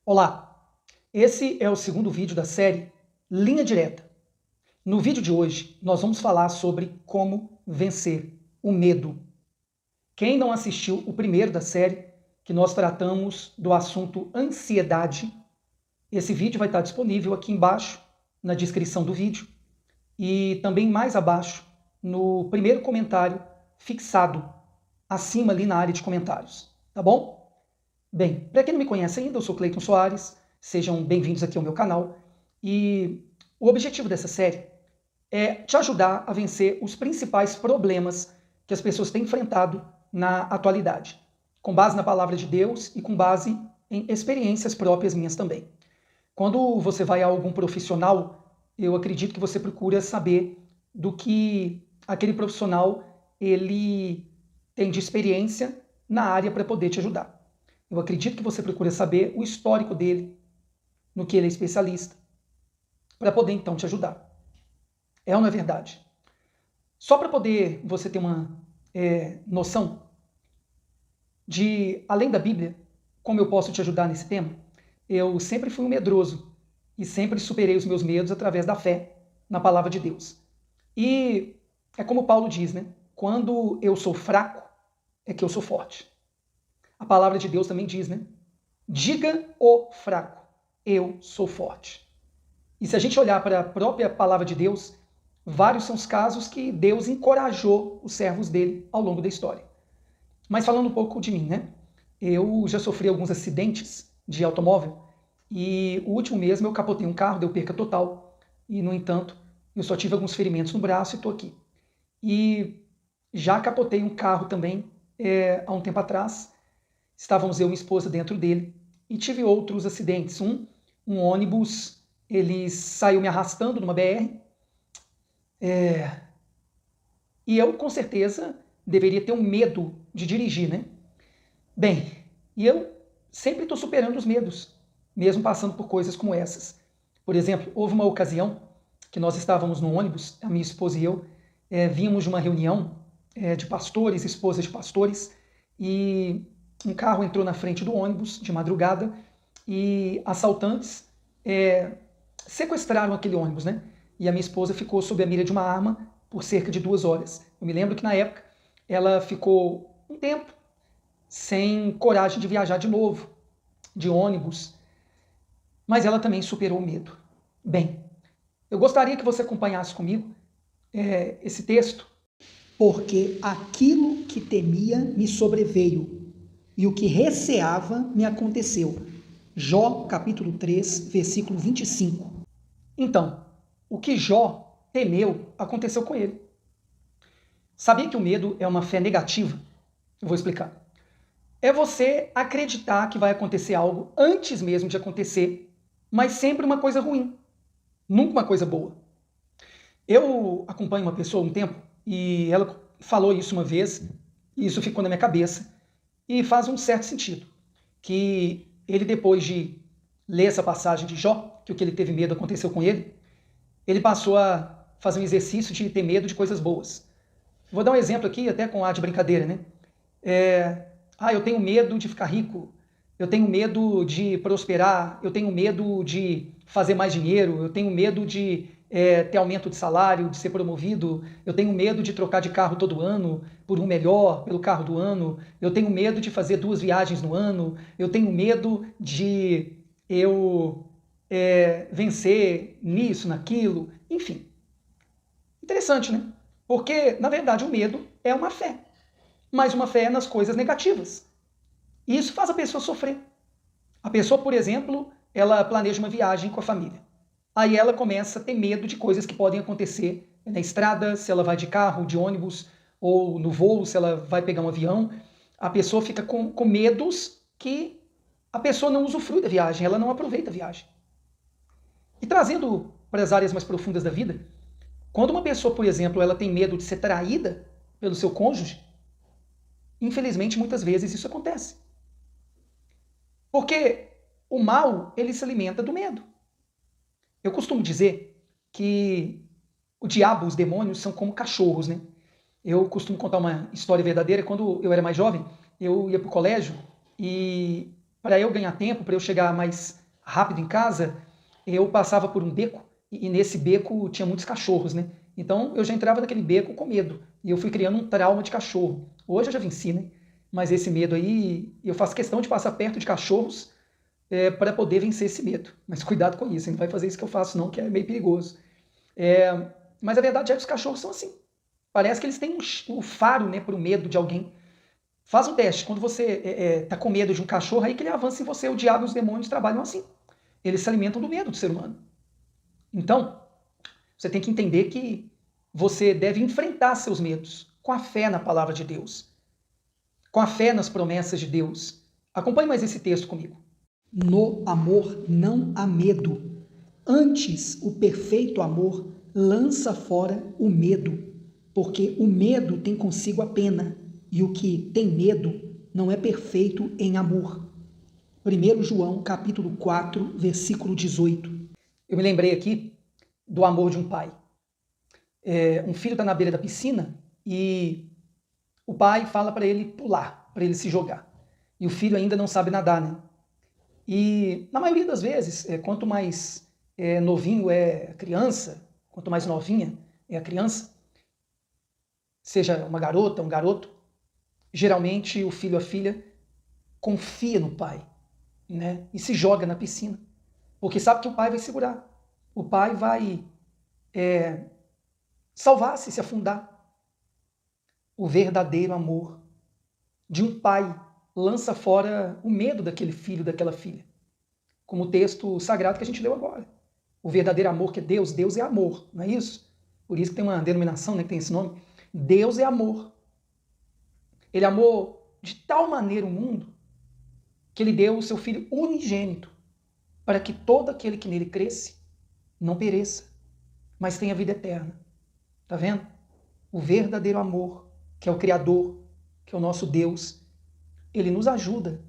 Olá, esse é o segundo vídeo da série Linha Direta. No vídeo de hoje, nós vamos falar sobre como vencer o medo. Quem não assistiu o primeiro da série, que nós tratamos do assunto ansiedade, esse vídeo vai estar disponível aqui embaixo, na descrição do vídeo, e também mais abaixo, no primeiro comentário fixado, acima ali na área de comentários, tá bom? Bem, para quem não me conhece ainda, eu sou Cleiton Soares, sejam bem-vindos aqui ao meu canal, e o objetivo dessa série é te ajudar a vencer os principais problemas que as pessoas têm enfrentado na atualidade, com base na palavra de Deus e com base em experiências próprias minhas também. Quando você vai a algum profissional, eu acredito que você procura saber do que aquele profissional ele tem de experiência na área para poder te ajudar. Eu acredito que você procura saber o histórico dele, no que ele é especialista, para poder então te ajudar. É ou não é verdade? Só para poder você ter uma noção de, além da Bíblia, como eu posso te ajudar nesse tema, eu sempre fui um medroso e sempre superei os meus medos através da fé na palavra de Deus. E é como Paulo diz, né? Quando eu sou fraco, é que eu sou forte. A palavra de Deus também diz, né? Diga o fraco, eu sou forte. E se a gente olhar para a própria palavra de Deus, vários são os casos que Deus encorajou os servos dele ao longo da história. Mas falando um pouco de mim, né? Eu já sofri alguns acidentes de automóvel e o último mesmo eu capotei um carro, deu perca total. E, no entanto, eu só tive alguns ferimentos no braço e estou aqui. E já capotei um carro também há um tempo atrás. Estávamos eu e minha esposa dentro dele e tive outros acidentes. Um ônibus, ele saiu me arrastando numa BR. E eu, com certeza, deveria ter um medo de dirigir, né? Bem, e eu sempre estou superando os medos, mesmo passando por coisas como essas. Por exemplo, houve uma ocasião que nós estávamos no ônibus, a minha esposa e eu, vínhamos de uma reunião de pastores, esposas de pastores, e um carro entrou na frente do ônibus de madrugada e assaltantes sequestraram aquele ônibus, né? E a minha esposa ficou sob a mira de uma arma por cerca de 2 horas. Eu me lembro que na época ela ficou um tempo sem coragem de viajar de novo, de ônibus, mas ela também superou o medo. Bem, eu gostaria que você acompanhasse comigo esse texto. Porque aquilo que temia me sobreveio, e o que receava me aconteceu. Jó, capítulo 3, versículo 25. Então, o que Jó temeu aconteceu com ele. Sabia que o medo é uma fé negativa? Eu vou explicar. É você acreditar que vai acontecer algo antes mesmo de acontecer, mas sempre uma coisa ruim, nunca uma coisa boa. Eu acompanho uma pessoa há um tempo e ela falou isso uma vez e isso ficou na minha cabeça e faz um certo sentido, que ele, depois de ler essa passagem de Jó, que o que ele teve medo aconteceu com ele, ele passou a fazer um exercício de ter medo de coisas boas. Vou dar um exemplo aqui, até com ar de brincadeira, né? Eu tenho medo de ficar rico, eu tenho medo de prosperar, eu tenho medo de fazer mais dinheiro, eu tenho medo de ter aumento de salário, de ser promovido, eu tenho medo de trocar de carro todo ano por um melhor, pelo carro do ano, eu tenho medo de fazer 2 viagens no ano, eu tenho medo de vencer nisso, naquilo, enfim. Interessante, né? Porque, na verdade, o medo é uma fé, mas uma fé nas coisas negativas. E isso faz a pessoa sofrer. A pessoa, por exemplo, ela planeja uma viagem com a família. Aí ela começa a ter medo de coisas que podem acontecer na estrada, se ela vai de carro, de ônibus, ou no voo, se ela vai pegar um avião. A pessoa fica com medos que a pessoa não usufrui da viagem, ela não aproveita a viagem. E trazendo para as áreas mais profundas da vida, quando uma pessoa, por exemplo, ela tem medo de ser traída pelo seu cônjuge, infelizmente, muitas vezes isso acontece. Porque o mal, ele se alimenta do medo. Eu costumo dizer que o diabo, os demônios, são como cachorros, né? Eu costumo contar uma história verdadeira. Quando eu era mais jovem, eu ia para o colégio e para eu ganhar tempo, para eu chegar mais rápido em casa, eu passava por um beco, e nesse beco tinha muitos cachorros, né? Então eu já entrava naquele beco com medo, e eu fui criando um trauma de cachorro. Hoje eu já venci, né? Mas esse medo aí, eu faço questão de passar perto de cachorros para poder vencer esse medo. Mas cuidado com isso, não vai fazer isso que eu faço não, que é meio perigoso. Mas a verdade é que os cachorros são assim. Parece que eles têm um faro, né, para o medo de alguém. Faz um teste. Quando você está com medo de um cachorro, aí que ele avança em você. O diabo e os demônios trabalham assim. Eles se alimentam do medo do ser humano. Então, você tem que entender que você deve enfrentar seus medos com a fé na palavra de Deus, com a fé nas promessas de Deus. Acompanhe mais esse texto comigo. No amor não há medo. Antes, o perfeito amor lança fora o medo, porque o medo tem consigo a pena, e o que tem medo não é perfeito em amor. 1 João, capítulo 4, versículo 18. Eu me lembrei aqui do amor de um pai. Um filho está na beira da piscina e o pai fala para ele pular, para ele se jogar. E o filho ainda não sabe nadar, né? E na maioria das vezes, quanto mais novinho é a criança, quanto mais novinha é a criança, seja uma garota, um garoto, geralmente o filho ou a filha confia no pai, né? E se joga na piscina, porque sabe que o pai vai segurar, o pai vai salvar se afundar. O verdadeiro amor de um pai lança fora o medo daquele filho, daquela filha. Como o texto sagrado que a gente leu agora. O verdadeiro amor que é Deus, Deus é amor, não é isso? Por isso que tem uma denominação, né, que tem esse nome. Deus é amor. Ele amou de tal maneira o mundo que ele deu o seu Filho unigênito para que todo aquele que nele cresce não pereça, mas tenha vida eterna. Tá vendo? O verdadeiro amor, que é o Criador, que é o nosso Deus, ele nos ajuda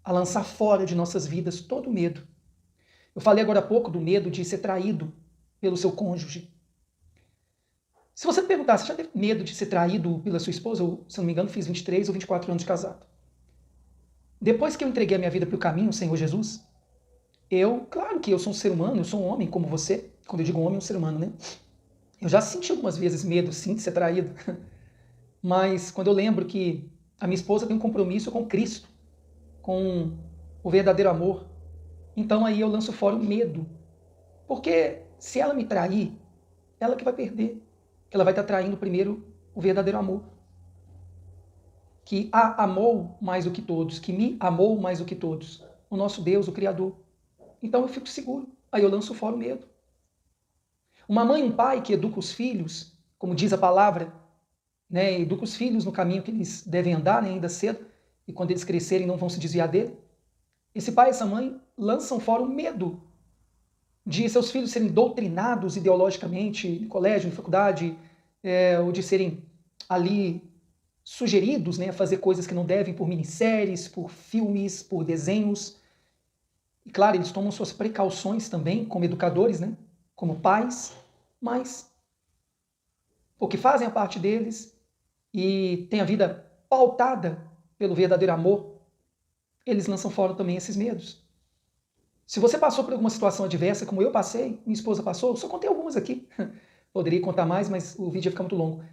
a lançar fora de nossas vidas todo o medo. Eu falei agora há pouco do medo de ser traído pelo seu cônjuge. Se você me perguntar, você já teve medo de ser traído pela sua esposa? Eu, se não me engano, fiz 23 ou 24 anos de casado. Depois que eu entreguei a minha vida para o caminho, o Senhor Jesus, claro que eu sou um ser humano, eu sou um homem como você. Quando eu digo homem, um ser humano, né? Eu já senti algumas vezes medo, sim, de ser traído. Mas quando eu lembro que a minha esposa tem um compromisso com Cristo, com o verdadeiro amor, então aí eu lanço fora o medo. Porque se ela me trair, ela que vai perder. Ela vai estar traindo primeiro o verdadeiro amor. Que a amou mais do que todos, que me amou mais do que todos. O nosso Deus, o Criador. Então eu fico seguro. Aí eu lanço fora o medo. Uma mãe e um pai que educa os filhos, como diz a palavra, né, educa os filhos no caminho que eles devem andar, né, ainda cedo, e quando eles crescerem não vão se desviar dele. Esse pai e essa mãe lançam fora o medo de seus filhos serem doutrinados ideologicamente em colégio, em faculdade, ou de serem ali sugeridos, né, a fazer coisas que não devem por minisséries, por filmes, por desenhos. E claro, eles tomam suas precauções também como educadores, né, como pais, mas porque fazem a parte deles e têm a vida pautada pelo verdadeiro amor, eles lançam fora também esses medos. Se você passou por alguma situação adversa, como eu passei, minha esposa passou, eu só contei algumas aqui. Poderia contar mais, mas o vídeo ia ficar muito longo.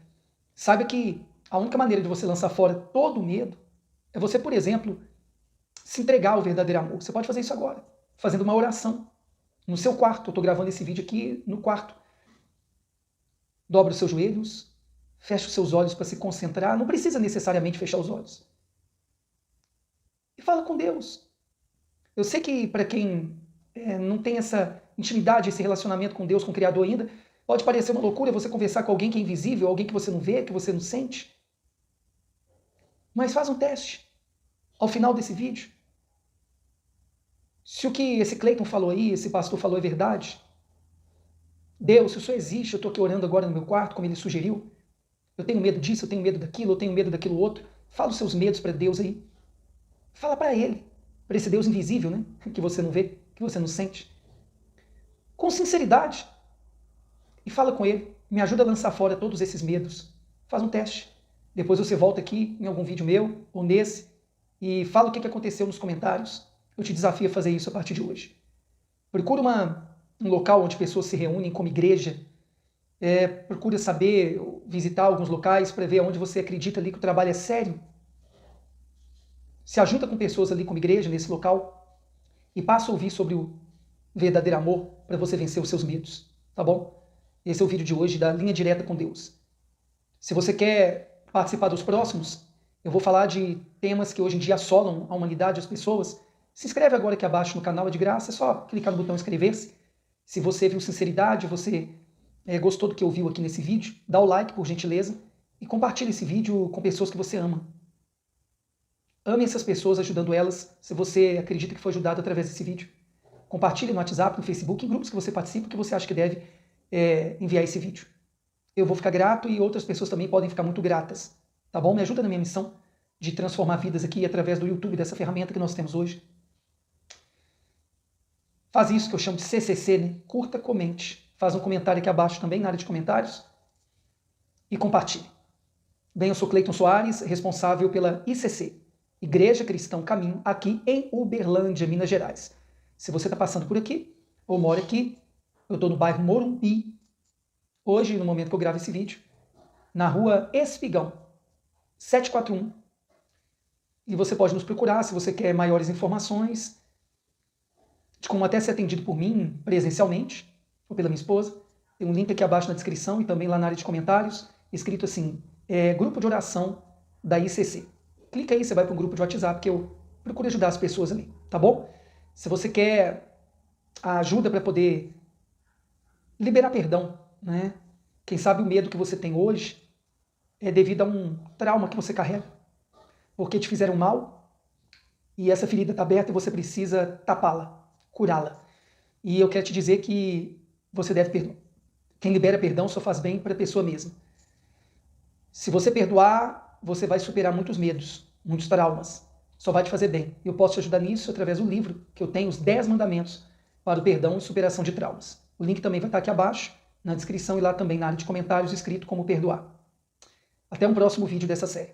Saiba que a única maneira de você lançar fora todo o medo é você, por exemplo, se entregar ao verdadeiro amor. Você pode fazer isso agora, fazendo uma oração no seu quarto. Eu estou gravando esse vídeo aqui no quarto. Dobra os seus joelhos, fecha os seus olhos para se concentrar. Não precisa necessariamente fechar os olhos. E fala com Deus. Eu sei que para quem não tem essa intimidade, esse relacionamento com Deus, com o Criador ainda, pode parecer uma loucura você conversar com alguém que é invisível, alguém que você não vê, que você não sente. Mas faz um teste. Ao final desse vídeo, se o que esse Cleiton falou aí, esse pastor falou é verdade, Deus, se o Senhor existe, eu estou aqui orando agora no meu quarto, como ele sugeriu, eu tenho medo disso, eu tenho medo daquilo, eu tenho medo daquilo outro, fala os seus medos para Deus aí. Fala para ele, para esse Deus invisível, né? Que você não vê, que você não sente. Com sinceridade. E fala com ele, me ajuda a lançar fora todos esses medos. Faz um teste. Depois você volta aqui em algum vídeo meu, ou nesse, e fala o que aconteceu nos comentários. Eu te desafio a fazer isso a partir de hoje. Procura um local onde pessoas se reúnem como igreja. Procura saber, visitar alguns locais para ver onde você acredita ali que o trabalho é sério. Se ajunta com pessoas ali como igreja, nesse local, e passa a ouvir sobre o verdadeiro amor para você vencer os seus medos, tá bom? Esse é o vídeo de hoje da Linha Direta com Deus. Se você quer participar dos próximos, eu vou falar de temas que hoje em dia assolam a humanidade, as pessoas. Se inscreve agora aqui abaixo no canal, é de graça, é só clicar no botão inscrever-se. Se você viu sinceridade, você gostou do que ouviu aqui nesse vídeo, dá o like, por gentileza, e compartilhe esse vídeo com pessoas que você ama. Ame essas pessoas, ajudando elas, se você acredita que foi ajudado através desse vídeo. Compartilhe no WhatsApp, no Facebook, em grupos que você participa, que você acha que deve enviar esse vídeo. Eu vou ficar grato e outras pessoas também podem ficar muito gratas. Tá bom? Me ajuda na minha missão de transformar vidas aqui através do YouTube, dessa ferramenta que nós temos hoje. Faz isso que eu chamo de CCC, né? Curta, comente. Faz um comentário aqui abaixo também, na área de comentários. E compartilhe. Bem, eu sou Cleiton Soares, responsável pela ICC, Igreja Cristã Caminho, aqui em Uberlândia, Minas Gerais. Se você está passando por aqui, ou mora aqui, eu estou no bairro Morumbi, hoje, no momento que eu gravo esse vídeo, na rua Espigão, 741. E você pode nos procurar se você quer maiores informações de como até ser atendido por mim presencialmente, ou pela minha esposa. Tem um link aqui abaixo na descrição e também lá na área de comentários, escrito assim, Grupo de Oração da ICC. Clica aí, você vai para um grupo de WhatsApp, que eu procuro ajudar as pessoas ali, tá bom? Se você quer a ajuda para poder liberar perdão, né? Quem sabe o medo que você tem hoje é devido a um trauma que você carrega, porque te fizeram mal e essa ferida está aberta e você precisa tapá-la, curá-la. E eu quero te dizer que você deve perdoar. Quem libera perdão só faz bem para a pessoa mesma. Se você perdoar, você vai superar muitos medos, muitos traumas. Só vai te fazer bem. Eu posso te ajudar nisso através do livro que eu tenho, os 10 mandamentos para o perdão e superação de traumas. O link também vai estar aqui abaixo, na descrição e lá também na área de comentários, escrito como perdoar. Até um próximo vídeo dessa série.